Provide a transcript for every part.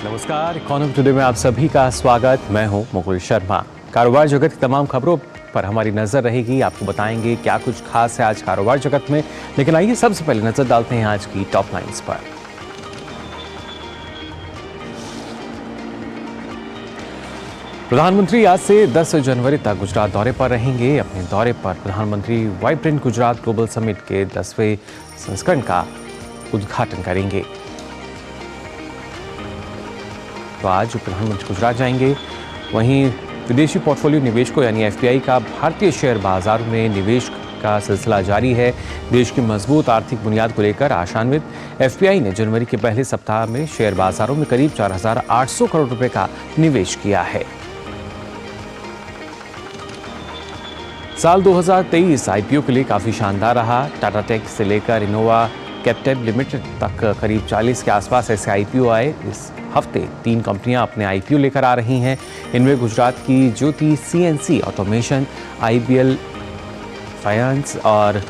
नमस्कार, economy today में आप सभी का स्वागत। मैं हूं मुकुल शर्मा। कारोबार जगत की तमाम खबरों पर हमारी नजर रहेगी। आपको बताएंगे क्या कुछ खास है आज कारोबार जगत में। लेकिन आइए सबसे पहले नजर डालते हैं आज की टॉप लाइंस पर। प्रधानमंत्री आज से 10 जनवरी तक गुजरात दौरे पर रहेंगे। अपने दौरे पर प्रधानमंत्री वाइब्रेंट गुजरात ग्लोबल समिट के 10वें संस्करण का उद्घाटन करेंगे। तो आज प्रधानमंत्री गुजरात जाएंगे। वहीं विदेशी पोर्टफोलियो निवेशकों यानी एफपीआई का भारतीय शेयर बाजार में निवेश का सिलसिला जारी है। देश की मजबूत आर्थिक बुनियाद को लेकर आशान्वित एफपीआई ने जनवरी के पहले सप्ताह में शेयर बाजारों में करीब 4,800 करोड़ रुपए का निवेश किया है। साल 2023 आईपीओ के लिए काफी शानदार रहा। टाटा टेक से लेकर इनोवा कैपिटल लिमिटेड तक करीब 40 के आसपास ऐसे आईपीओ आए। इस हफ्ते 3 कंपनियां अपने आईपीओ लेकर आ रही हैं। इनमें गुजरात की ज्योति सीएनसी ऑटोमेशन, आईबीएल फाइनेंस और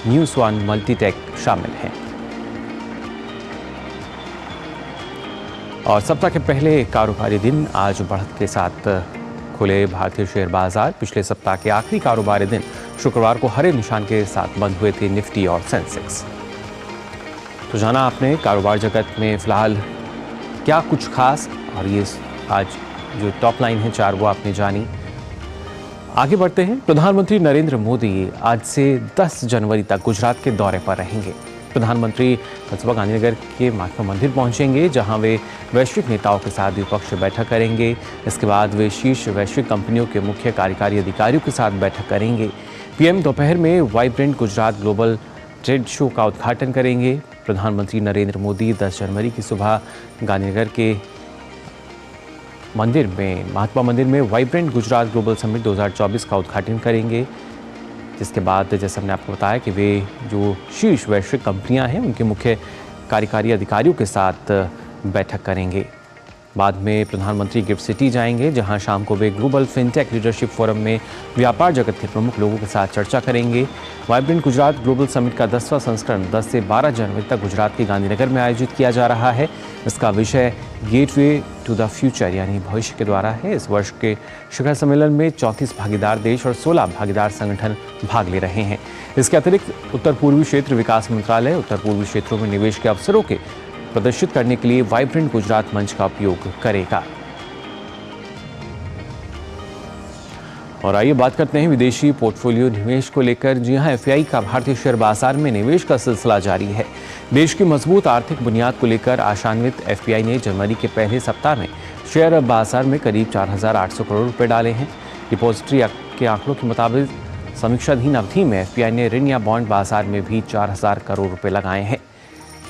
न्यूज़1 मल्टीटेक शामिल हैं। और सप्ताह के पहले कारोबारी दिन आज बढ़त के साथ खुले भारतीय शेयर बाजार। पिछले सप्ताह के आखिरी कारोबारी दिन शुक्रवार को हरे निशान के साथ बंद हुए थे निफ्टी और सेंसेक्स। तो जाना आपने कारोबार जगत में फिलहाल क्या कुछ खास, और ये आज जो टॉप लाइन है 4 वो आपने जानी। आगे बढ़ते हैं। प्रधानमंत्री नरेंद्र मोदी आज से 10 जनवरी तक गुजरात के दौरे पर रहेंगे। प्रधानमंत्री कस्बा गांधीनगर के महात्मा मंदिर पहुंचेंगे, जहां वे वैश्विक नेताओं के साथ द्विपक्षीय बैठक करेंगे। इसके बाद वे शीर्ष वैश्विक कंपनियों के मुख्य कार्यकारी अधिकारियों के साथ बैठक करेंगे। पीएम दोपहर में vibrant Gujarat global trade show का उद्घाटन करेंगे। प्रधानमंत्री नरेंद्र मोदी 10 जनवरी की सुबह गांधीनगर के मंदिर में महात्मा मंदिर में वाइब्रेंट गुजरात ग्लोबल समिट 2024 का उद्घाटन करेंगे। जिसके बाद जैसे हमने आपको बताया कि वे जो शीर्ष वैश्विक कंपनियां हैं उनके मुख्य कार्यकारी अधिकारियों के साथ बैठक करेंगे। बाद में प्रधानमंत्री गिफ्ट सिटी जाएंगे, जहां शाम को वे ग्लोबल फिनटेक लीडरशिप फोरम में व्यापार जगत के प्रमुख लोगों के साथ चर्चा करेंगे। वाइब्रेंट गुजरात ग्लोबल समिट का 10वां संस्करण 10 से 12 जनवरी तक गुजरात के गांधीनगर में आयोजित किया जा रहा है। इसका विषय गेटवे टू द फ्यूचर यानी भविष्य के द्वारा है। इस वर्ष के शिखर सम्मेलन में 34 भागीदार देश और 16 भागीदार संगठन भाग ले रहे हैं। इसके अतिरिक्त उत्तर पूर्वी क्षेत्र विकास मंत्रालय उत्तर पूर्वी क्षेत्रों में निवेश के अवसरों के प्रदर्शित करने के लिए वाइब्रेंट गुजरात मंच का उपयोग करेगा। और आइए बात करते हैं विदेशी पोर्टफोलियो निवेश को लेकर। जी हां, एफआई का भारतीय शेयर बाजार में निवेश का सिलसिला जारी है। देश की मजबूत आर्थिक बुनियाद को लेकर आशान्वित एफपीआई ने जनवरी के पहले सप्ताह में शेयर बाजार में करीब 4,800 करोड़ रुपए डाले हैं। डिपॉजिटरी के आंकड़ों के मुताबिक समीक्षाधीन अवधि में एफपीआई ने ऋण या बॉन्ड बाजार में भी 4,000 करोड़ रुपए लगाए हैं।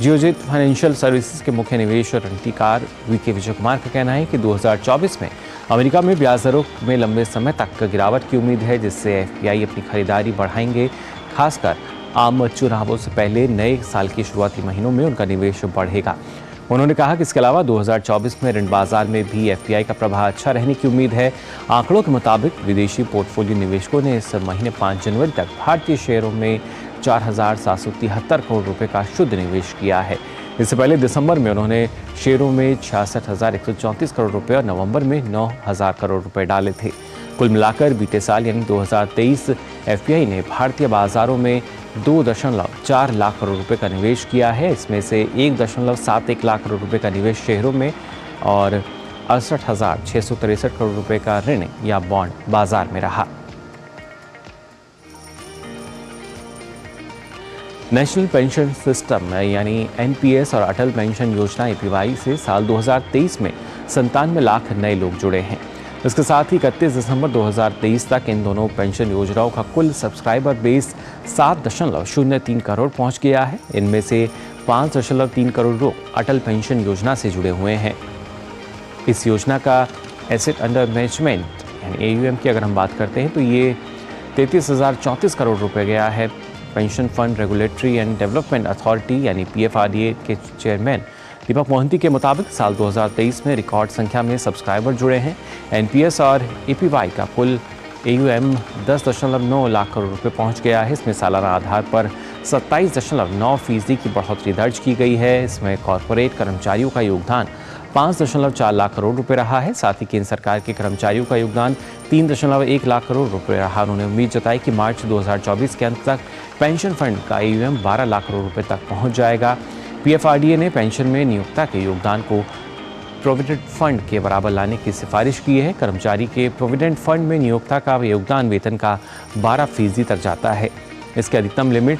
जियोजित फाइनेंशियल सर्विसेज के मुख्य निवेश और रणनीतिकार वीके विजय कुमार का कहना है कि 2024 में अमेरिका में ब्याज दरों में लंबे समय तक गिरावट की उम्मीद है, जिससे एफपीआई अपनी खरीदारी बढ़ाएंगे। खासकर आम चुनावों से पहले नए साल के शुरुआती महीनों में उनका निवेश बढ़ेगा। उन्होंने कहा कि इसके अलावा 2024 में ऋण बाजार में भी एफपीआई का प्रभाव अच्छा रहने की उम्मीद है। आंकड़ों के मुताबिक विदेशी पोर्टफोलियो निवेशकों ने इस महीने 5 जनवरी तक भारतीय शेयरों में 4,773 करोड़ रुपए का शुद्ध निवेश किया है। इससे पहले दिसंबर में उन्होंने शेयरों में 66,134 करोड़ रुपए और नवंबर में 9,000 करोड़ रुपए डाले थे। कुल मिलाकर बीते साल यानी 2023 एफपीआई ने भारतीय बाजारों में 2.4 लाख करोड़ रुपए का निवेश किया है। इसमें से 1.71 लाख करोड़ रुपए का निवेश शेयरों में और 68,663 करोड़ रुपए का ऋण या बॉन्ड बाजार में रहा। नेशनल पेंशन सिस्टम यानी एनपीएस और अटल पेंशन योजना एपीवाई से साल 2023 में 97 लाख नए लोग जुड़े हैं। इसके साथ ही 31 दिसंबर 2023 तक इन दोनों पेंशन योजनाओं का कुल सब्सक्राइबर बेस 7.03 करोड़ पहुंच गया है। इनमें से 5.3 करोड़ लोग अटल पेंशन योजना से जुड़े हुए हैं। इस योजना का एसेट अंडर मैनेजमेंट यानी एयूएम की अगर हम बात करते हैं तो ये 33,034 करोड़ रुपए गया है। Pension fund regulatory and development authority यानी पीएफआरडीए के चेयरमैन दीपक मोहंती के मुताबिक साल 2023 में रिकॉर्ड संख्या में सब्सक्राइबर जुड़े हैं। एनपीएस और एपीवाई का कुल एयूएम 10.9 लाख करोड़ रुपए पहुंच गया है। इसमें सालाना आधार पर 27.9% की बढ़ोतरी दर्ज की गई है। इसमें कॉरपोरेट कर्मचारियों का योगदान 5.4 लाख करोड़ रुपए रहा है। साथ ही केंद्र सरकार के कर्मचारियों का योगदान 3.1 लाख करोड़ रुपए रहा। उन्होंने उम्मीद जताई कि मार्च 2024 के अंत तक पेंशन फंड का AUM 12 लाख करोड़ रुपए तक पहुंच जाएगा। PFRDA ने पेंशन में नियोक्ता के योगदान को प्रोविडेंट फंड के बराबर लाने की सिफारिश की है। कर्मचारी के प्रोविडेंट फंड में नियोक्ता का योगदान वेतन का 12% तक जाता है। इसकी अधिकतम लिमिट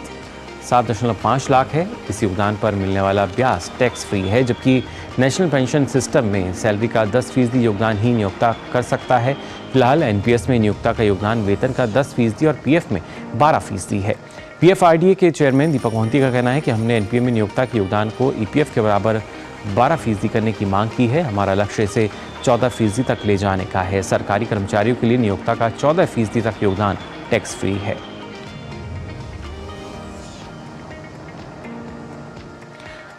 7.5 लाख है। इस योगदान पर मिलने वाला ब्याज टैक्स फ्री है, जबकि नेशनल पेंशन सिस्टम में सैलरी का 10% योगदान ही नियोक्ता कर सकता है। फिलहाल NPS में नियोक्ता का योगदान वेतन का 10% और PF में 12% है। PFRDA के चेयरमैन दीपक मोहंती का कहना है कि हमने NPA में नियोक्ता के योगदान को EPF के बराबर 12% करने की मांग की है। हमारा लक्ष्य इसे 14% तक ले जाने का है। सरकारी कर्मचारियों के लिए नियोक्ता का 14% तक योगदान टैक्स फ्री है।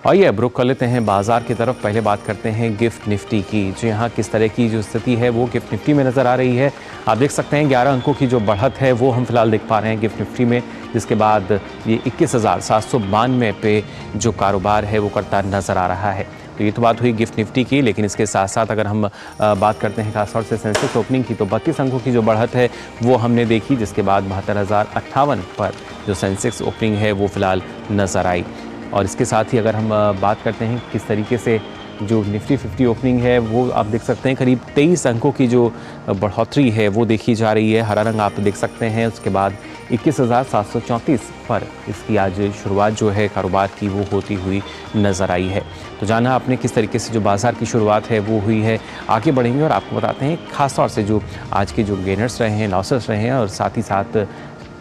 आइए अब रुख कर लेते हैं बाजार की तरफ। पहले बात करते हैं गिफ्ट निफ्टी की। जी हाँ, किस तरह की जो स्थिति है वो गिफ्ट निफ्टी में नज़र आ रही है। आप देख सकते हैं 11 अंकों की जो बढ़त है वो हम फिलहाल देख पा रहे हैं गिफ्ट निफ्टी में, जिसके बाद ये 21,792 पे जो कारोबार है वो करता नज़र आ रहा है। तो ये तो बात हुई गिफ्ट निफ्टी की, लेकिन इसके साथ साथ अगर हम बात करते हैं खासतौर से सेंसेक्स ओपनिंग की, तो 32 अंकों की जो बढ़त है वो हमने देखी, जिसके बाद 72,058 पर जो सेंसेक्स ओपनिंग है वो फिलहाल नज़र आई। और इसके साथ ही अगर हम बात करते हैं किस तरीके से जो निफ्टी 50 ओपनिंग है वो आप देख सकते हैं करीब 23 अंकों की जो बढ़ोतरी है वो देखी जा रही है। हरा रंग आप देख सकते हैं। उसके बाद 21,734 पर इसकी आज शुरुआत जो है कारोबार की वो होती हुई नज़र आई है। तो जाना आपने किस तरीके से जो बाजार की शुरुआत है वो हुई है। आगे बढ़ेंगे और आपको बताते हैं खासतौर से जो आज के जो गेनर्स रहे हैं, लॉसेस रहे हैं, और साथ ही साथ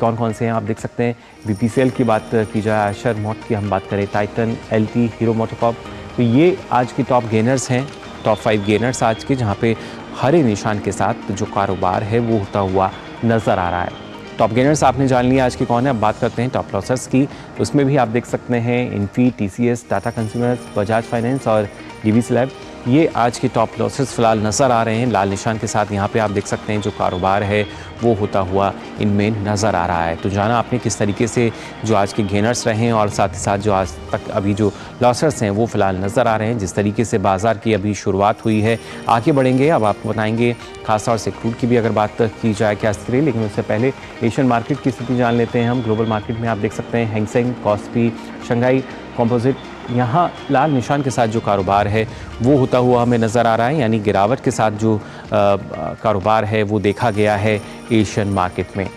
कौन कौन से हैं आप देख सकते हैं। BPCL की बात की जाए, आयशर मोट की हम बात करें, टाइटन, LT, हीरो मोटोकॉर्प, तो ये आज के टॉप गेनर्स हैं, टॉप 5 गेनर्स आज के, जहाँ पे हरे निशान के साथ जो कारोबार है वो होता हुआ नज़र आ रहा है। टॉप गेनर्स आपने जान लिया आज के कौन है। अब बात करते हैं टॉप लॉसर्स की। उसमें भी आप देख सकते हैं Infy, TCS, Tata consumers, Bajaj finance और DVC लैब, ये आज के टॉप लॉसेस फिलहाल नज़र आ रहे हैं लाल निशान के साथ। यहाँ पे आप देख सकते हैं जो कारोबार है वो होता हुआ इनमें नज़र आ रहा है। तो जाना आपने किस तरीके से जो आज के गेनर्स रहे हैं और साथ ही साथ जो आज तक अभी जो लॉसर्स हैं वो फिलहाल नज़र आ रहे हैं। जिस तरीके से बाजार की अभी शुरुआत हुई है, आगे बढ़ेंगे। अब आपको बताएंगे खासतौर से क्रूड की भी अगर बात की जाए क्या स्थिति है, लेकिन उससे पहले एशियन मार्केट की स्थिति जान लेते हैं हम। ग्लोबल मार्केट में आप देख सकते हैं हैंगसेंग, कॉस्पी, शंघाई कंपोजिट, यहाँ लाल निशान के साथ जो कारोबार है वो होता हुआ हमें नज़र आ रहा है, यानी गिरावट के साथ जो कारोबार है वो देखा गया है एशियन मार्केट में।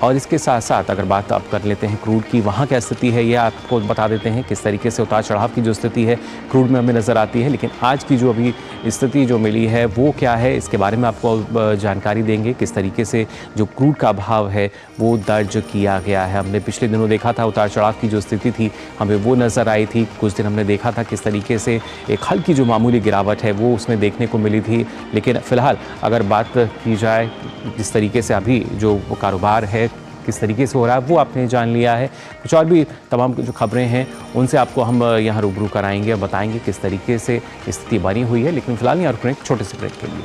और इसके साथ साथ अगर बात आप कर लेते हैं क्रूड की, वहाँ क्या स्थिति है ये आपको बता देते हैं। किस तरीके से उतार चढ़ाव की जो स्थिति है क्रूड में हमें नज़र आती है, लेकिन आज की जो अभी स्थिति जो मिली है वो क्या है इसके बारे में आपको जानकारी देंगे। किस तरीके से जो क्रूड का भाव है वो दर्ज किया गया है। हमने पिछले दिनों देखा था उतार चढ़ाव की जो स्थिति थी हमें वो नज़र आई थी। कुछ दिन हमने देखा था किस तरीके से एक हल्की जो मामूली गिरावट है वो उसमें देखने को मिली थी, लेकिन फ़िलहाल अगर बात की जाए जिस तरीके से अभी जो कारोबार है किस तरीके से हो रहा है वो आपने जान लिया है। कुछ और भी तमाम जो खबरें हैं उनसे आपको हम यहाँ रूबरू कराएंगे और बताएंगे किस तरीके से स्थिति बनी हुई है। लेकिन फिलहाल यहाँ रुकने एक छोटे से ब्रेक के लिए।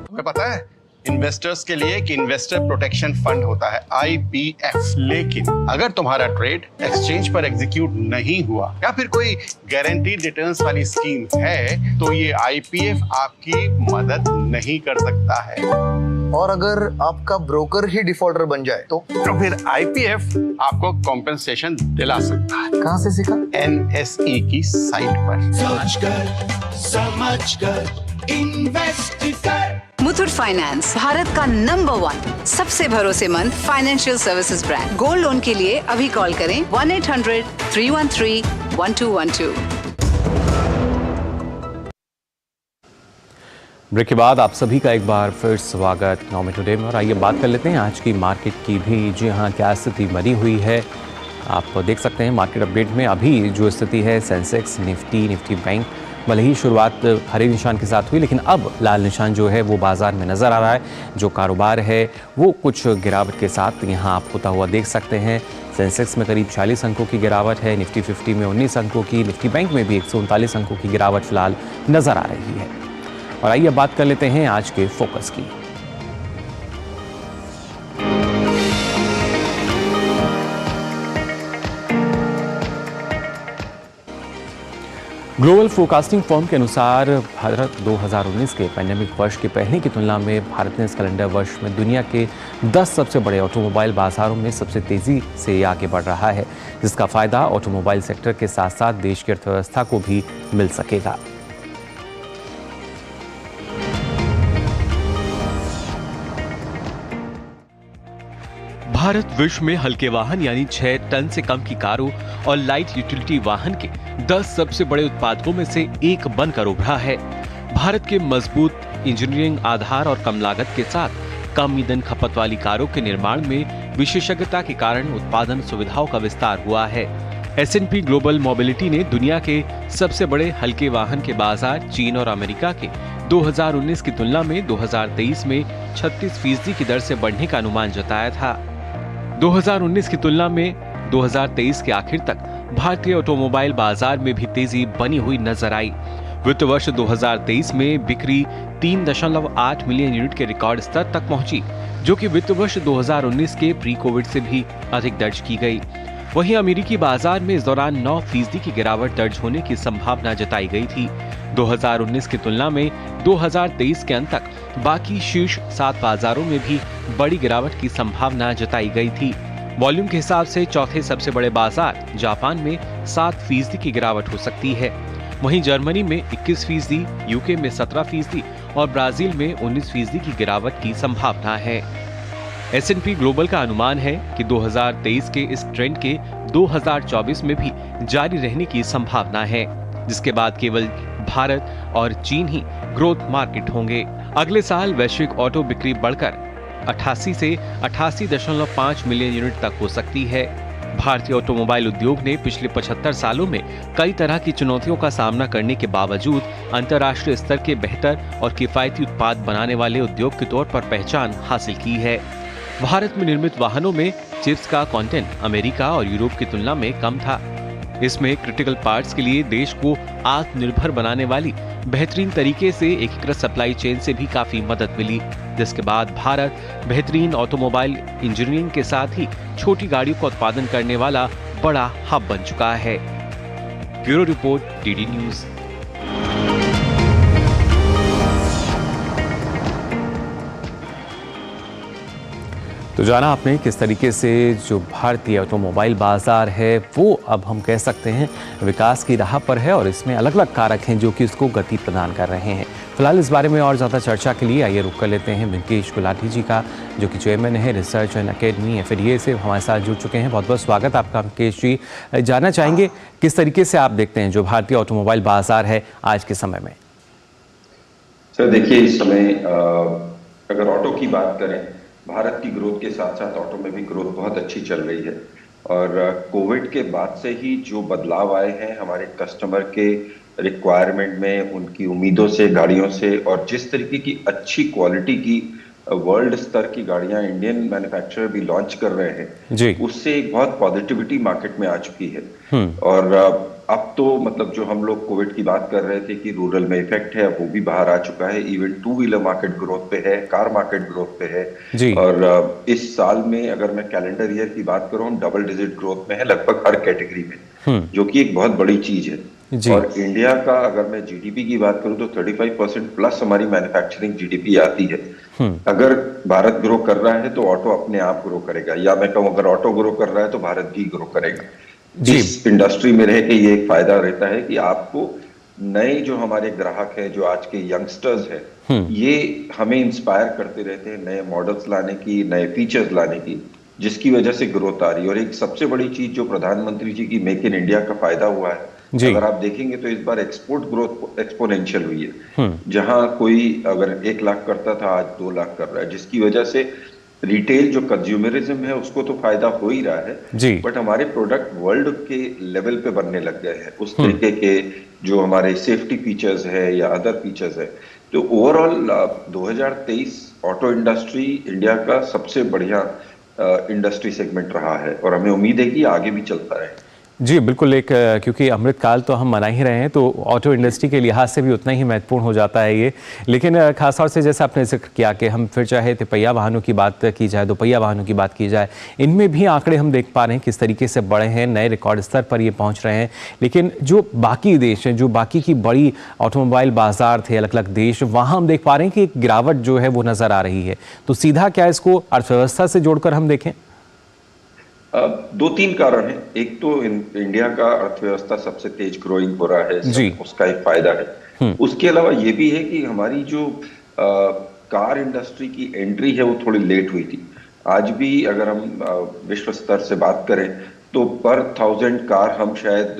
तुम्हें पता है इन्वेस्टर्स के लिए एक इन्वेस्टर प्रोटेक्शन फंड होता है IPF, लेकिन अगर तुम्हारा ट्रेड एक्सचेंज पर एग्जीक्यूट नहीं हुआ या फिर कोई गारंटीड रिटर्न्स वाली स्कीम है तो ये IPF आपकी मदद नहीं कर सकता है। और अगर आपका ब्रोकर ही डिफॉल्टर बन जाए तो फिर IPF आपको कॉम्पेंसेशन दिला सकता है। कहाँ से सीखा? NSE की साइट पर। समझ कर इन्वेस्ट कर। मुथूट फाइनेंस भारत का नंबर 1 सबसे भरोसेमंद financial services brand. Gold loan के लिए अभी कॉल करें 1-800-313-1212। ब्रेक के बाद आप सभी का एक बार फिर स्वागत इकोनॉमी टुडे में। और आइए बात कर लेते हैं आज की मार्केट की भी। जी हाँ, क्या स्थिति बनी हुई है आप देख सकते हैं मार्केट अपडेट में। अभी जो स्थिति है सेंसेक्स, निफ्टी बैंक भले ही शुरुआत हरे निशान के साथ हुई, लेकिन अब लाल निशान जो है वो बाजार में नज़र आ रहा है। जो कारोबार है वो कुछ गिरावट के साथ यहाँ आप होता हुआ देख सकते हैं। सेंसेक्स में करीब 40 अंकों की गिरावट है, निफ्टी 50 में 19 अंकों की, निफ्टी बैंक में भी 139 अंकों की गिरावट फिलहाल नज़र आ रही है। और आइए बात कर लेते हैं आज के फोकस की। ग्लोबल फोरकास्टिंग फर्म के अनुसार भारत 2019 के पैंडेमिक वर्ष के पहले की तुलना में भारत ने इस कैलेंडर वर्ष में दुनिया के 10 सबसे बड़े ऑटोमोबाइल बाजारों में सबसे तेजी से आगे बढ़ रहा है, जिसका फायदा ऑटोमोबाइल सेक्टर के साथ साथ देश की अर्थव्यवस्था को भी मिल सकेगा। भारत विश्व में हल्के वाहन यानी 6 टन से कम की कारों और लाइट यूटिलिटी वाहन के 10 सबसे बड़े उत्पादकों में से एक बनकर उभरा है। भारत के मजबूत इंजीनियरिंग आधार और कम लागत के साथ कम ईंधन खपत वाली कारों के निर्माण में विशेषज्ञता के कारण उत्पादन सुविधाओं का विस्तार हुआ है। S&P ग्लोबल मोबिलिटी ने दुनिया के सबसे बड़े हल्के वाहन के बाजार चीन और अमेरिका के 2019 की तुलना में 2023 में 36% की दर से बढ़ने का अनुमान जताया था। 2019 की तुलना में 2023 के आखिर तक भारतीय ऑटोमोबाइल बाजार में भी तेजी बनी हुई नजर आई। वित्त वर्ष 2023 में बिक्री 3.8 मिलियन यूनिट के रिकॉर्ड स्तर तक पहुंची, जो कि वित्त वर्ष 2019 के प्री कोविड से भी अधिक दर्ज की गई। वहीं अमेरिकी बाजार में इस दौरान 9% की गिरावट दर्ज होने की संभावना जताई गई थी। 2019 की तुलना में 2023 के अंत तक बाकी शीर्ष 7 बाजारों में भी बड़ी गिरावट की संभावना जताई गई थी। वॉल्यूम के हिसाब से चौथे सबसे बड़े बाजार जापान में 7% की गिरावट हो सकती है। वहीं जर्मनी में 21%, यूके में 17% और ब्राजील में 19% की गिरावट की संभावना है। S&P ग्लोबल का अनुमान है कि 2023 के इस ट्रेंड के 2024 में भी जारी रहने की संभावना है, जिसके बाद केवल भारत और चीन ही ग्रोथ मार्केट होंगे। अगले साल वैश्विक ऑटो बिक्री बढ़कर 88 से 88.5 मिलियन यूनिट तक हो सकती है। भारतीय ऑटोमोबाइल उद्योग ने पिछले 75 सालों में कई तरह की चुनौतियों का सामना करने के बावजूद अंतर्राष्ट्रीय स्तर के बेहतर और किफायती उत्पाद बनाने वाले उद्योग के तौर पर पहचान हासिल की है। भारत में निर्मित वाहनों में चिप्स का कंटेंट अमेरिका और यूरोप की तुलना में कम था। इसमें क्रिटिकल पार्ट्स के लिए देश को आत्मनिर्भर बनाने वाली बेहतरीन तरीके से एकीकृत सप्लाई चेन से भी काफी मदद मिली, जिसके बाद भारत बेहतरीन ऑटोमोबाइल इंजीनियरिंग के साथ ही छोटी गाड़ियों का उत्पादन करने वाला बड़ा हब बन चुका है। Bureau report, DD news. तो जाना आपने किस तरीके से जो भारतीय ऑटोमोबाइल बाजार है वो अब हम कह सकते हैं विकास की राह पर है और इसमें अलग अलग कारक हैं जो कि इसको गति प्रदान कर रहे हैं। फिलहाल इस बारे में और ज़्यादा चर्चा के लिए आइए रुक कर लेते हैं वेंकटेश गुलाटी जी का, जो कि चेयरमैन है रिसर्च एंड अकेडमी FADA से हमारे साथ जुड़ चुके हैं। बहुत बहुत स्वागत आपका वेंकटेश जी। जानना चाहेंगे किस तरीके से आप देखते हैं जो भारतीय ऑटोमोबाइल बाजार है आज के समय में। सर देखिए, इस समय अगर ऑटो की बात करें, भारत की ग्रोथ के साथ साथ ऑटो में भी ग्रोथ बहुत अच्छी चल रही है। और कोविड के बाद से ही जो बदलाव आए हैं हमारे कस्टमर के रिक्वायरमेंट में, उनकी उम्मीदों से, गाड़ियों से, और जिस तरीके की अच्छी क्वालिटी की वर्ल्ड स्तर की गाड़ियां इंडियन मैन्युफैक्चरर भी लॉन्च कर रहे हैं जी, उससे एक बहुत पॉजिटिविटी मार्केट में आ चुकी है। और अब तो मतलब जो हम लोग कोविड की बात कर रहे थे कि रूरल में इफेक्ट है, वो भी बाहर आ चुका है। इवन 2 व्हीलर मार्केट ग्रोथ पे है, कार मार्केट ग्रोथ पे है जी। और इस साल में अगर मैं कैलेंडर ईयर की बात करूं, डबल डिजिट ग्रोथ में है लगभग हर कैटेगरी में, जो कि एक बहुत बड़ी चीज है। और इंडिया का अगर मैं GDP की बात करूं तो 35% प्लस हमारी मैन्युफैक्चरिंग GDP आती है। अगर भारत ग्रो कर रहा है तो ऑटो अपने आप ग्रो करेगा, या मैं कहूं अगर ऑटो ग्रो कर रहा है तो भारत भी ग्रो करेगा। इस इंडस्ट्री में रह के ये एक फायदा रहता है कि आपको नए जो हमारे ग्राहक है, जो आज के यंगस्टर्स है, ये हमें इंस्पायर करते रहते हैं नए मॉडल्स लाने की, नए फीचर्स लाने की, जिसकी वजह से ग्रोथ आ रही है। और एक सबसे बड़ी चीज जो प्रधानमंत्री जी की मेक इन इंडिया का फायदा हुआ है, अगर आप देखेंगे तो इस बार एक्सपोर्ट ग्रोथ एक्सपोनेंशियल हुई है। जहां कोई अगर 1 लाख करता था, आज 2 लाख कर रहा है, जिसकी वजह से रिटेल जो कंज्यूमरिज्म है उसको तो फायदा हो ही रहा है, बट हमारे प्रोडक्ट वर्ल्ड के लेवल पे बनने लग गए हैं। उस तरीके के जो हमारे सेफ्टी फीचर्स है या अदर फीचर्स है, तो ओवरऑल 2023 ऑटो इंडस्ट्री इंडिया का सबसे बढ़िया इंडस्ट्री सेगमेंट रहा है और हमें उम्मीद है कि आगे भी चलता रहे। जी बिल्कुल, एक क्योंकि अमृतकाल तो हम मना ही रहे हैं, तो ऑटो इंडस्ट्री के लिहाज से भी उतना ही महत्वपूर्ण हो जाता है ये। लेकिन खासतौर से जैसे आपने जिक्र किया कि हम फिर चाहे तिपहिया वाहनों की बात की जाए, दोपहिया वाहनों की बात की जाए, इनमें भी आंकड़े हम देख पा रहे हैं किस तरीके से बढ़े हैं, नए रिकॉर्ड स्तर पर ये पहुंच रहे हैं। लेकिन जो बाकी देश हैं, जो बाकी की बड़ी ऑटोमोबाइल बाजार थे, अलग अलग देश, वहाँ हम देख पा रहे हैं कि एक गिरावट जो है वो नज़र आ रही है। तो सीधा क्या इसको अर्थव्यवस्था से जोड़कर हम देखें? दो तीन कारण हैं। एक तो इंडिया का अर्थव्यवस्था सबसे तेज ग्रोइंग हो रहा है, जी। उसका एक फायदा है। उसके अलावा ये भी है कि हमारी जो कार इंडस्ट्री की एंट्री है वो थोड़ी लेट हुई थी। आज भी अगर हम विश्व स्तर से बात करें तो पर 1000 कार हम शायद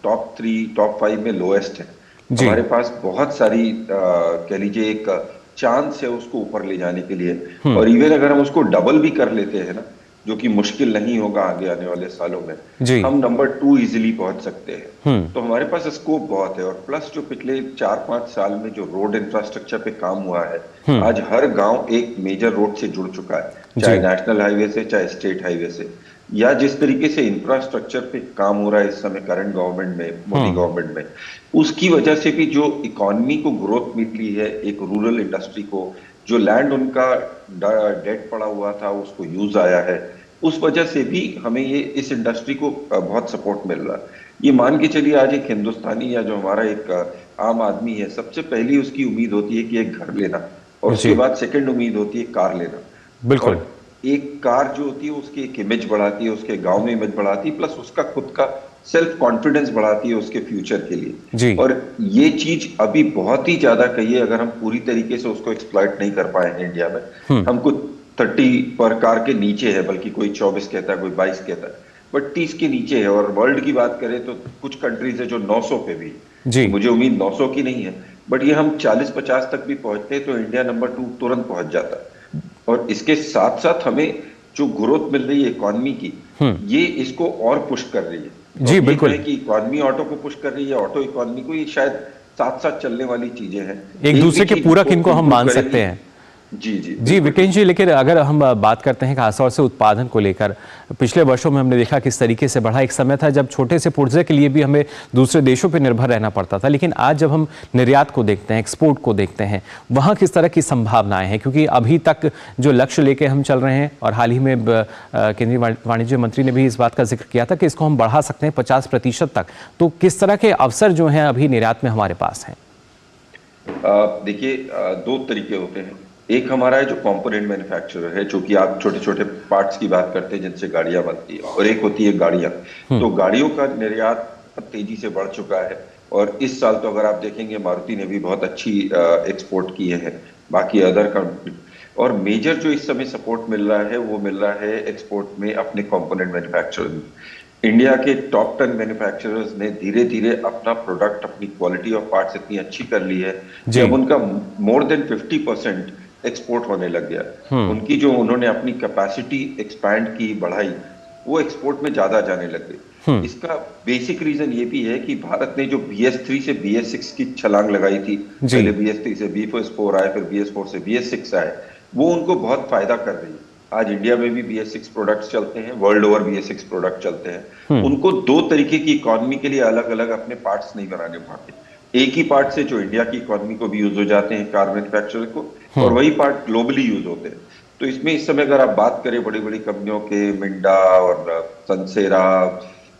टॉप 3 टॉप 5 में लोएस्ट है। जी। हमारे पास बहुत सारी कह लीजिए एक चांस है उसको ऊपर ले जाने के लिए। और इवन अगर हम उसको डबल भी कर लेते हैं ना, जो कि मुश्किल नहीं होगा आगे आने वाले सालों में, हम नंबर 2 इजीली पहुंच सकते हैं। तो हमारे पास स्कोप बहुत है। और प्लस जो पिछले 4-5 साल में जो रोड इंफ्रास्ट्रक्चर पे काम हुआ है, आज हर गांव एक मेजर रोड से जुड़ चुका है, चाहे नेशनल हाईवे से, चाहे स्टेट हाईवे से। या जिस तरीके से इंफ्रास्ट्रक्चर पे काम हो रहा है इस समय करंट गवर्नमेंट में, मोदी गवर्नमेंट में, उसकी वजह से भी जो इकोनॉमी को ग्रोथ मिली है, एक रूरल इंडस्ट्री को, जो लैंड उनका डेट पड़ा हुआ था उसको यूज आया है, उस वजह से भी हमें ये इस इंडस्ट्री को बहुत सपोर्ट मिल रहा है। ये मान के चलिए आज एक हिंदुस्तानी या जो हमारा एक आम आदमी है, सबसे पहली उसकी उम्मीद होती है कि एक घर लेना, और उसके बाद सेकंड उम्मीद होती है कार लेना। बिल्कुल। और एक कार जो होती है उसकी एक इमेज बढ़ाती है, उसके गांव में इमेज बढ़ाती है, प्लस उसका खुद का सेल्फ कॉन्फिडेंस बढ़ाती है उसके फ्यूचर के लिए। जी। और ये चीज अभी बहुत ही ज्यादा कहिए, अगर हम पूरी तरीके से उसको एक्सप्लॉइट नहीं कर पाए हैं इंडिया में। हमको 30 पर कार के नीचे है, बल्कि कोई 24 कहता है, कोई 22 कहता है, बट 30 के नीचे है। और वर्ल्ड की बात करें तो कुछ कंट्रीज है जो 900 पे भी। जी। मुझे उम्मीद 900 की नहीं है, बट ये हम 40-50 तक भी पहुंचते तो इंडिया नंबर 2 तुरंत पहुंच जाता। और इसके साथ साथ हमें जो ग्रोथ मिल रही है इकोनॉमी की, ये इसको और पुश कर रही है। जी बिल्कुल, कि इकोनॉमी ऑटो को पुश कर रही है, ऑटो इकोनॉमी को, ये शायद साथ साथ चलने वाली चीजें हैं, एक दूसरे के पूरक इनको हम मान सकते हैं। जी जी जी विकेश जी, लेकिन अगर हम बात करते हैं खासतौर से उत्पादन को लेकर, पिछले वर्षों में हमने देखा किस तरीके से बढ़ा। एक समय था जब छोटे से पुर्जे के लिए भी हमें दूसरे देशों पर निर्भर रहना पड़ता था, लेकिन आज जब हम निर्यात को देखते हैं, एक्सपोर्ट को देखते हैं, वहाँ किस तरह की संभावनाएं हैं? क्योंकि अभी तक जो लक्ष्य लेके हम चल रहे हैं, और हाल ही में केंद्रीय वाणिज्य मंत्री ने भी इस बात का जिक्र किया था कि इसको हम बढ़ा सकते हैं 50% तक, तो किस तरह के अवसर जो हैं अभी निर्यात में हमारे पास हैं? देखिए, दो तरीके होते हैं। एक हमारा है जो कंपोनेंट मैन्युफैक्चरर है, जो कि आप छोटे छोटे पार्ट्स की बात करते हैं जिनसे गाड़ियां बनती है, और एक होती है गाड़ियां। तो गाड़ियों का निर्यात तेजी से बढ़ चुका है, और इस साल तो अगर आप देखेंगे मारुति ने भी बहुत अच्छी एक्सपोर्ट किए हैं, बाकी अदर कंपनी। और मेजर जो इस समय सपोर्ट मिल रहा है वो मिल रहा है एक्सपोर्ट में अपने कंपोनेंट मैन्युफैक्चरर में। इंडिया के टॉप 10 मैन्युफैक्चरर्स ने धीरे धीरे अपना प्रोडक्ट, अपनी क्वालिटी ऑफ पार्ट्स इतनी अच्छी कर ली है कि अब उनका मोर देन 50% एक्सपोर्ट होने लग गया। उनकी जो उन्होंने अपनी कैपेसिटी एक्सपैंड की, बढ़ाई, वो एक्सपोर्ट में ज्यादा जाने लग गई। इसका बेसिक रीजन ये भी है कि भारत ने जो BS3 से BS6 की छलांग लगाई थी, पहले BS3 से BS4 आए, फिर BS4 से BS6 आए, वो उनको बहुत फायदा कर रही है। आज इंडिया में भी BS6 प्रोडक्ट्स चलते हैं, वर्ल्ड ओवर BS6 प्रोडक्ट चलते हैं। उनको दो तरीके की इकोनॉमी के लिए अलग अलग अपने पार्ट्स नहीं बनाने पड़ते। एक ही पार्ट से जो इंडिया की इकोनॉमी को भी यूज हो जाते हैं कार मैन्युफैक्चरर को, और वही पार्ट ग्लोबली यूज होते हैं। तो इसमें इस समय अगर आप बात करें बड़ी बड़ी कंपनियों के, मिंडा और सनसेरा,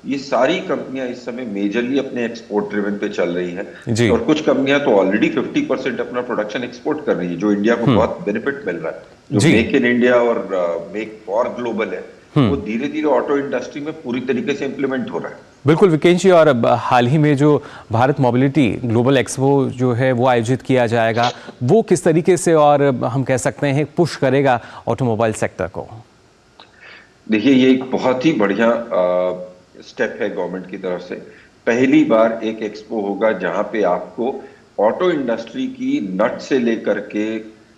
ये सारी कंपनियां इस समय मेजरली अपने एक्सपोर्ट ड्रिवन पे चल रही हैं। और कुछ कंपनियां तो ऑलरेडी 50% अपना प्रोडक्शन एक्सपोर्ट कर रही है, जो इंडिया को बहुत बेनिफिट मिल रहा है। जो मेक इन इंडिया और मेक फॉर ग्लोबल है, वो धीरे धीरे ऑटो इंडस्ट्री में पूरी तरीके से इंप्लीमेंट हो रहा है। बिल्कुल विकेश जी, और हाल ही में जो भारत मोबिलिटी ग्लोबल एक्सपो जो है वो आयोजित किया जाएगा, वो किस तरीके से, और हम कह सकते हैं, पुश करेगा ऑटोमोबाइल सेक्टर को? देखिए, ये एक बहुत ही बढ़िया स्टेप है गवर्नमेंट की तरफ से। पहली बार एक एक्सपो होगा जहां पे आपको ऑटो इंडस्ट्री की नट से लेकर के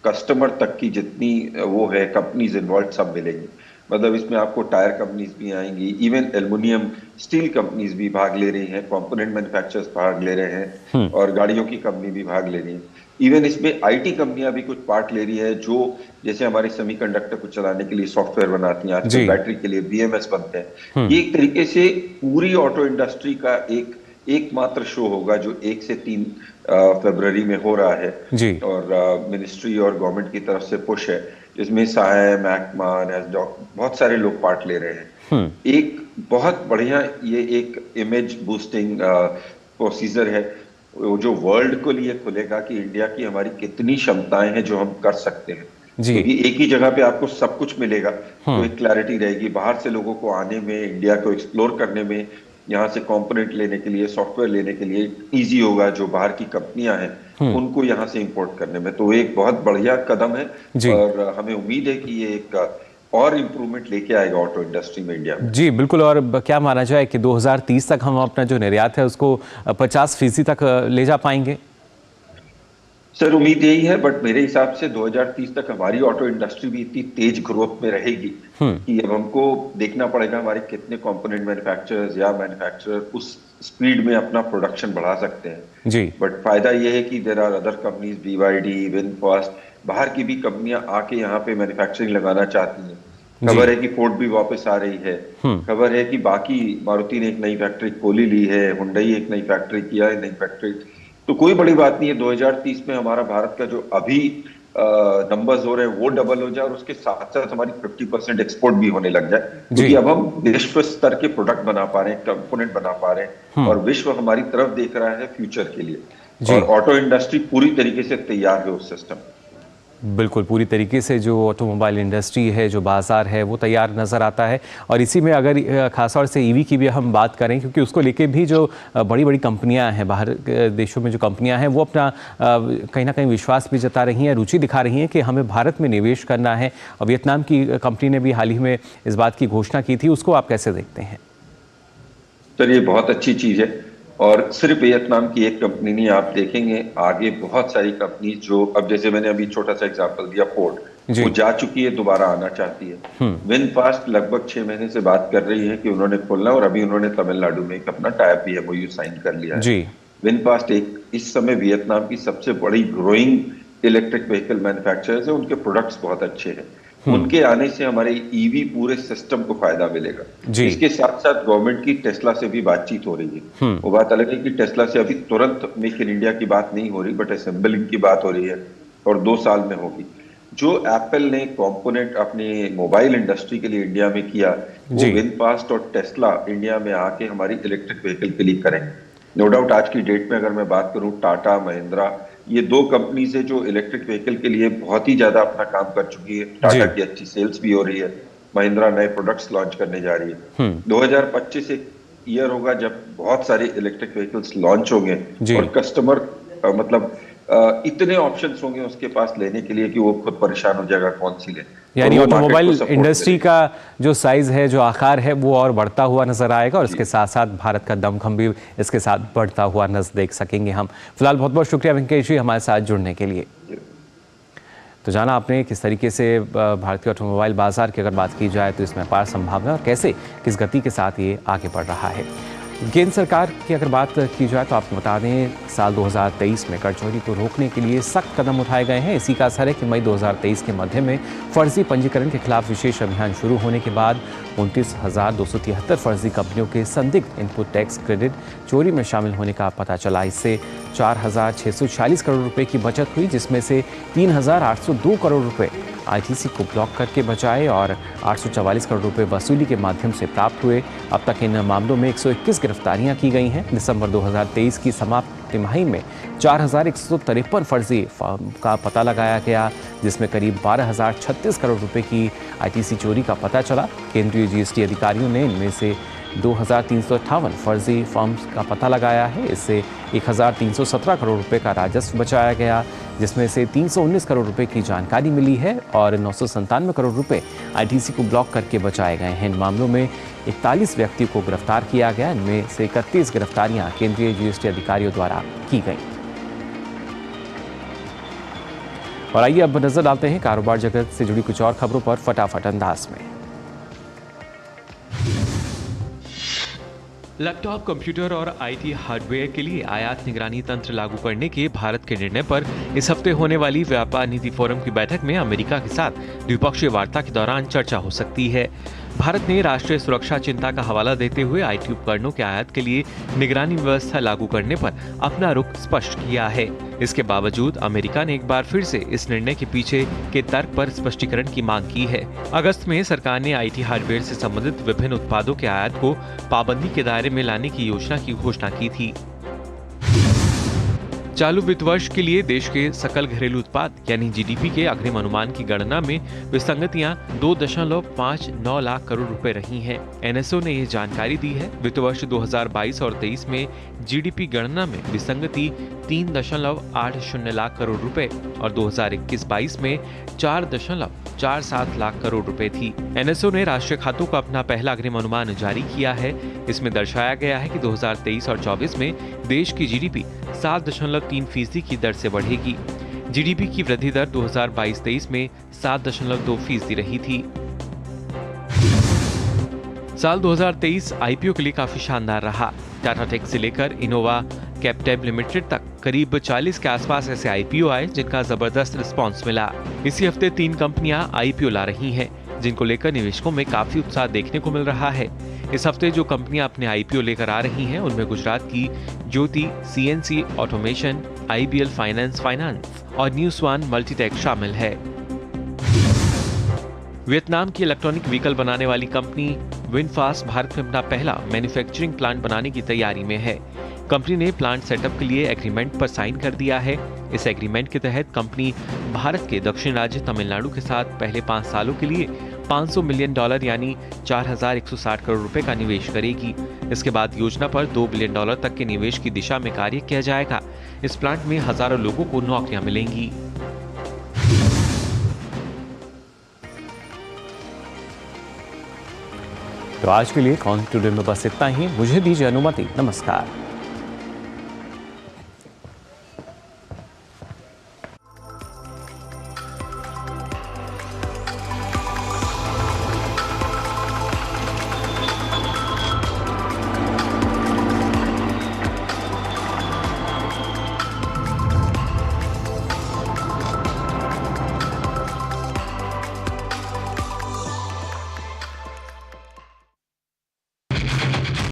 कस्टमर तक की जितनी वो है कंपनीज इन्वॉल्व, सब मिलेंगी। मतलब इसमें आपको टायर कंपनीज भी आएंगी, इवन एल्युमिनियम स्टील कंपनीज भी भाग ले रही हैं, कंपोनेंट मैन्युफैक्चरर्स भाग ले रहे हैं और गाड़ियों की कंपनी भी भाग ले रही है। इवन इसमें आईटी कंपनियां भी कुछ पार्ट ले रही है, जो जैसे हमारे सेमीकंडक्टर को चलाने के लिए सॉफ्टवेयर बनाती हैं, आजकल बैटरी के लिए बीएमएस बनते हैं। ये एक तरीके से पूरी ऑटो इंडस्ट्री का एकमात्र शो होगा जो 1 से 3 फरवरी में हो रहा है और मिनिस्ट्री और गवर्नमेंट की तरफ से पुश है, जिसमें साइम, मैकमा, नैस्डॉक बहुत सारे लोग पार्ट ले रहे हैं। एक बहुत बढ़िया ये एक इमेज बूस्टिंग प्रोसीजर है जो वर्ल्ड को लिए खुलेगा कि इंडिया की हमारी कितनी क्षमताएं हैं जो हम कर सकते हैं। क्योंकि एक ही जगह पे आपको सब कुछ मिलेगा तो एक क्लैरिटी रहेगी। बाहर से लोगों को आने में, इंडिया को एक्सप्लोर करने में, यहाँ से कंपोनेंट लेने के लिए, सॉफ्टवेयर लेने के लिए इजी होगा। जो बाहर की कंपनियां हैं उनको यहाँ से इंपोर्ट करने में, तो एक बहुत बढ़िया कदम है और हमें उम्मीद है कि ये एक और इम्प्रूवमेंट लेके आएगा ऑटो इंडस्ट्री में इंडिया में। जी बिल्कुल। और क्या माना जाए कि 2030 तक हम अपना जो निर्यात है उसको 50% तक ले जा पाएंगे? सर उम्मीद यही है, बट मेरे हिसाब से 2030 तक हमारी ऑटो इंडस्ट्री भी इतनी तेज ग्रोथ में रहेगी कि अब हमको देखना पड़ेगा हमारे कितने कंपोनेंट मैन्युफैक्चरर्स या मैन्युफैक्चरर उस स्पीड में अपना प्रोडक्शन बढ़ा सकते हैं। जी। बट फायदा ये है कि there are other companies, BYD, VinFast, बाहर की भी कंपनियां आके यहाँ पे मैन्युफैक्चरिंग लगाना चाहती हैं। खबर है कि फोर्ड भी वापस आ रही है। खबर है कि बाकी मारुति ने एक नई फैक्ट्री खोली ली है, हुंडई एक नई फैक्ट्री किया है, नई फैक्ट्री। तो कोई बड़ी बात नहीं है 2030 में हमारा भारत का जो अभी नंबर्स हो रहे हैं वो डबल हो जाए और उसके साथ साथ हमारी 50% एक्सपोर्ट भी होने लग जाए, क्योंकि अब हम विश्व स्तर के प्रोडक्ट बना पा रहे हैं, कंपोनेंट बना पा रहे हैं और विश्व हमारी तरफ देख रहा है फ्यूचर के लिए। और ऑटो इंडस्ट्री पूरी तरीके से तैयार है उस सिस्टम। बिल्कुल, पूरी तरीके से जो ऑटोमोबाइल इंडस्ट्री है, जो बाज़ार है, वो तैयार नज़र आता है। और इसी में अगर खासतौर से ईवी की भी हम बात करें, क्योंकि उसको लेके भी जो बड़ी बड़ी कंपनियां हैं, बाहर देशों में जो कंपनियां हैं, वो अपना कहीं ना कहीं विश्वास भी जता रही हैं, रुचि दिखा रही हैं कि हमें भारत में निवेश करना है। और वियतनाम की कंपनी ने भी हाल ही में इस बात की घोषणा की थी, उसको आप कैसे देखते हैं? सर ये बहुत अच्छी चीज़ है और सिर्फ वियतनाम की एक कंपनी नहीं, आप देखेंगे आगे बहुत सारी कंपनी जो अब जैसे मैंने अभी छोटा सा एग्जांपल दिया, फोर्ड वो जा चुकी है, दोबारा आना चाहती है। विनफास्ट लगभग 6 महीने से बात कर रही है कि उन्होंने खोलना और अभी उन्होंने तमिलनाडु में एक अपना टाइप MOU साइन कर लिया है। विनफास्ट एक इस समय वियतनाम की सबसे बड़ी ग्रोइंग इलेक्ट्रिक व्हीकल मैन्युफैक्चरर्स है, उनके प्रोडक्ट्स बहुत अच्छे हैं। उनके आने से हमारे ईवी पूरे सिस्टम को फायदा मिलेगा। इसके साथ साथ गवर्नमेंट की टेस्ला से भी बातचीत हो रही है। वो बात अलग है कि टेस्ला से अभी तुरंत मेक इन इंडिया की बात नहीं हो रही, बट असेंबलिंग की बात हो रही है और 2 साल में होगी। जो एप्पल ने कंपोनेंट अपने मोबाइल इंडस्ट्री के लिए इंडिया में किया, वो विनफास्ट और टेस्ला इंडिया में आके हमारी इलेक्ट्रिक व्हीकल के लिए करेंगे। नो डाउट आज की डेट में अगर मैं बात करूं, टाटा, महिंद्रा, ये 2 कंपनीज है जो इलेक्ट्रिक व्हीकल के लिए बहुत ही ज्यादा अपना काम कर चुकी है। टाटा की अच्छी सेल्स भी हो रही है, महिंद्रा नए प्रोडक्ट्स लॉन्च करने जा रही है। 2025 एक ईयर होगा जब बहुत सारे इलेक्ट्रिक व्हीकल्स लॉन्च होंगे और कस्टमर मतलब इतने ऑप्शंस होंगे उसके पास लेने के लिए कि वो खुद परेशान हो जाएगा कौन सी ले। यानी ऑटोमोबाइल इंडस्ट्री का जो साइज है, जो आकार है, वो और बढ़ता हुआ नजर आएगा और इसके साथ साथ भारत का दमखम भी इसके साथ बढ़ता हुआ नजर देख सकेंगे हम। फिलहाल बहुत बहुत शुक्रिया वेंकटेश जी हमारे साथ जुड़ने के लिए। तो जाना आपने किस तरीके से भारतीय ऑटोमोबाइल बाजार की अगर बात की जाए तो इसमें अपार संभावना और कैसे किस गति के साथ ये आगे बढ़ रहा है। केंद्र सरकार की अगर बात की जाए तो आपको बता दें साल 2023 में कर चोरी को रोकने के लिए सख्त कदम उठाए गए हैं। इसी का असर है कि मई 2023 के मध्य में फर्जी पंजीकरण के खिलाफ विशेष अभियान शुरू होने के बाद 29,273 फर्जी कंपनियों के संदिग्ध इनपुट टैक्स क्रेडिट चोरी में शामिल होने का पता चला। इससे 4,640 करोड़ रुपए की बचत हुई, जिसमें से 3,802 करोड़ रुपए ITC को ब्लॉक करके बचाए और 844 करोड़ रुपए वसूली के माध्यम से प्राप्त हुए। अब तक इन मामलों में 121 गिरफ्तारियां की गई हैं। दिसंबर 2023 की समाप्त तिमाही में 4,153 फर्जी फर्म का पता लगाया गया, जिसमें करीब 12,036 करोड़ रुपए की ITC चोरी का पता चला। केंद्रीय GST अधिकारियों ने इनमें से 2,358 फर्जी फर्म्स का पता लगाया है। इससे 1,317 करोड़ रुपए का राजस्व बचाया गया, जिसमें से 319 करोड़ रुपए की जानकारी मिली है और 997 करोड़ रुपए ITC को ब्लॉक करके बचाए गए हैं। इन मामलों में 41 व्यक्तियों को गिरफ्तार किया गया। इनमें से 31 गिरफ्तारियां केंद्रीय GST अधिकारियों द्वारा की गई। और आइए अब नजर डालते हैं कारोबार जगत से जुड़ी कुछ और खबरों पर फटाफट अंदाज में। लैपटॉप, कंप्यूटर और आईटी हार्डवेयर के लिए आयात निगरानी तंत्र लागू करने के भारत के निर्णय पर इस हफ्ते होने वाली व्यापार नीति फोरम की बैठक में अमेरिका के साथ द्विपक्षीय वार्ता के दौरान चर्चा हो सकती है। भारत ने राष्ट्रीय सुरक्षा चिंता का हवाला देते हुए आईटी उपकरणों के आयात के लिए निगरानी व्यवस्था लागू करने पर अपना रुख स्पष्ट किया है। इसके बावजूद अमेरिका ने एक बार फिर से इस निर्णय के पीछे के तर्क पर स्पष्टीकरण की मांग की है। अगस्त में सरकार ने आईटी हार्डवेयर से संबंधित विभिन्न उत्पादों के आयात को पाबंदी के दायरे में लाने की योजना की घोषणा की थी। चालू वित्त वर्ष के लिए देश के सकल घरेलू उत्पाद यानी जीडीपी के अग्रिम अनुमान की गणना में विसंगतियां 2.59 लाख करोड़ रुपए रही हैं। एनएसओ ने यह जानकारी दी है। वित्त वर्ष 2022 और 23 में जीडीपी गणना में विसंगति 3.80 लाख करोड़ रुपए और 2021-22 में 4.47 लाख करोड़ रुपए थी। एनएसओ ने राष्ट्रीय खातों का अपना पहला अग्रिम अनुमान जारी किया है। इसमें दर्शाया गया है कि 2023 और 24 में देश की जीडीपी 7.3% की दर से बढ़ेगी। जीडीपी की वृद्धि दर 2022-23 में 7.2% रही थी। साल 2023 आईपीओ के लिए काफी शानदार रहा। टाटा टेक से लेकर इनोवा कैपिटल लिमिटेड तक करीब 40 के आसपास ऐसे आईपीओ आए जिनका जबरदस्त रिस्पांस मिला। इसी हफ्ते 3 कंपनियां आईपीओ ला रही हैं, जिनको लेकर निवेशकों में काफी उत्साह देखने को मिल रहा है। इस हफ्ते जो कंपनियां अपने आईपीओ लेकर आ रही हैं, उनमें गुजरात की ज्योति सीएनसी ऑटोमेशन, आईबीएल फाइनेंस और न्यू स्वान मल्टीटेक शामिल है। वियतनाम की इलेक्ट्रॉनिक व्हीकल बनाने वाली कंपनी विनफास्ट भारत में अपना पहला मैन्युफैक्चरिंग प्लांट बनाने की तैयारी में है। कंपनी ने प्लांट सेटअप के लिए एग्रीमेंट पर साइन कर दिया है। इस एग्रीमेंट के तहत कंपनी भारत के दक्षिण राज्य तमिलनाडु के साथ पहले 5 सालों के लिए $500 मिलियन यानी 4,160 करोड़ रुपए का निवेश करेगी। इसके बाद योजना पर $2 बिलियन तक के निवेश की दिशा में कार्य किया जाएगा। इस प्लांट में हजारों लोगों को नौकरियां मिलेंगी। तो आज के लिए कॉन टुडे में बस इतना ही। मुझे दीजिए अनुमति। नमस्कार।